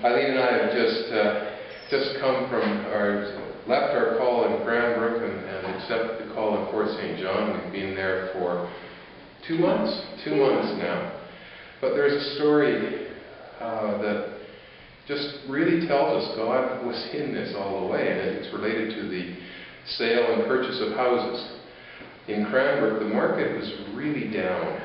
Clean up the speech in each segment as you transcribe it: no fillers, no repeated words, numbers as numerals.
Eileen and I have just come from left our call in Cranbrook and accepted the call in Fort St. John. We've been there for 2 months? 2 months now. But there's a story that just really tells us God was in this all the way, and it's related to the sale and purchase of houses. In Cranbrook, the market was really down.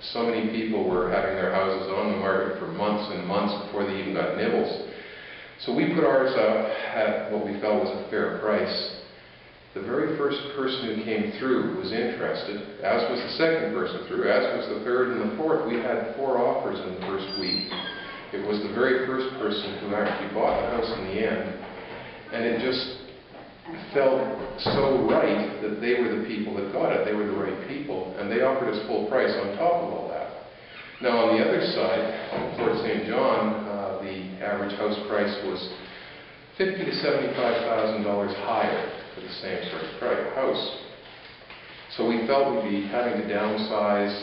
So many people were having their houses on the market for months and months before they even got nibbles. So we put ours up at what we felt was a fair price. The very first person who came through was interested, as was the second person through, as was the third and the fourth. We had 4 offers in the first week. It was the very first person who actually bought the house in the end, and it just felt so right that they were the people that got it. They were the right people, and they offered us full price on top of all that. Now on the other side, in Fort St. John, the average house price was $50,000 to $75,000 higher for the same sort of house. So we felt we'd be having to downsize,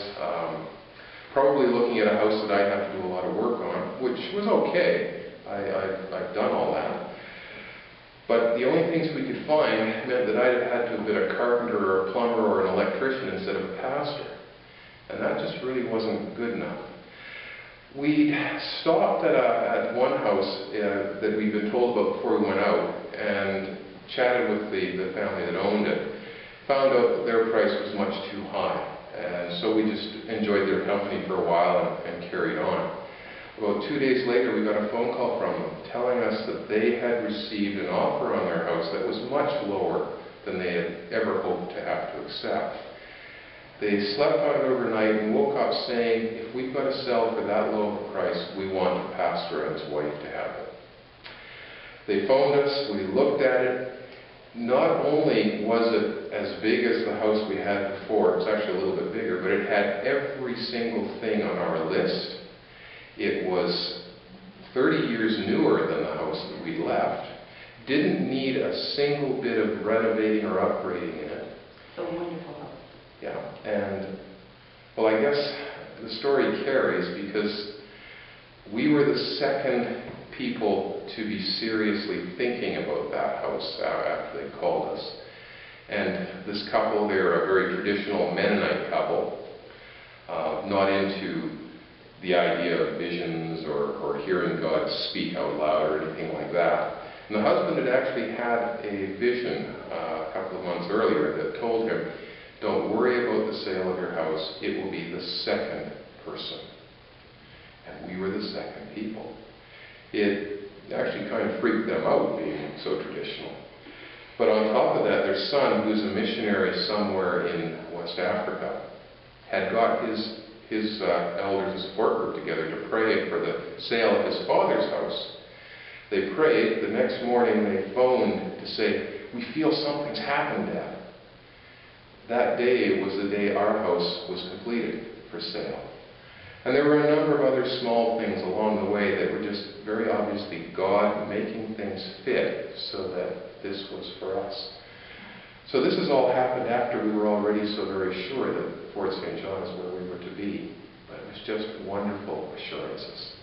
probably looking at a house that I'd have to do a lot of work on, which was okay. I've done all that. But the only things we could find meant that I'd have had to have been a carpenter or a plumber or an electrician instead of a pastor. And that just really wasn't good enough. We stopped at one house that we'd been told about before we went out and chatted with the family that owned it. Found out that their price was much too high. And so we just enjoyed their company for a while and carried on. About 2 days later, we got a phone call from them telling us that they had received an offer on their house that was much lower than they had ever hoped to have to accept. They slept on it overnight and woke up saying, if we've got to sell for that low of a price, we want the pastor and his wife to have it. They phoned us, we looked at it. Not only was it as big as the house we had before, it was actually a little bit bigger, but it had every single thing on our list. It was 30 years newer than the house that we left. Didn't need a single bit of renovating or upgrading in it. So wonderful. Yeah, and well, I guess the story carries because we were the second people to be seriously thinking about that house after they called us. And this couple, they're a very traditional Mennonite couple, not into the idea of visions or hearing God speak out loud or anything like that. And the husband had actually had a vision a couple of months earlier that told him, don't worry about the sale of your house, it will be the second person. And we were the second people. It actually kind of freaked them out being so traditional. But on top of that, their son, who's a missionary somewhere in West Africa, had got his elders and support group together to pray for the sale of his father's house. They prayed. The next morning they phoned to say, we feel something's happened, Dad. That day was the day our house was completed for sale. And there were a number of other small things along the way that were just very obviously God making things fit so that this was for us. So this has all happened after we were already so very sure that Fort St. John is where we were to be. But it was just wonderful assurances.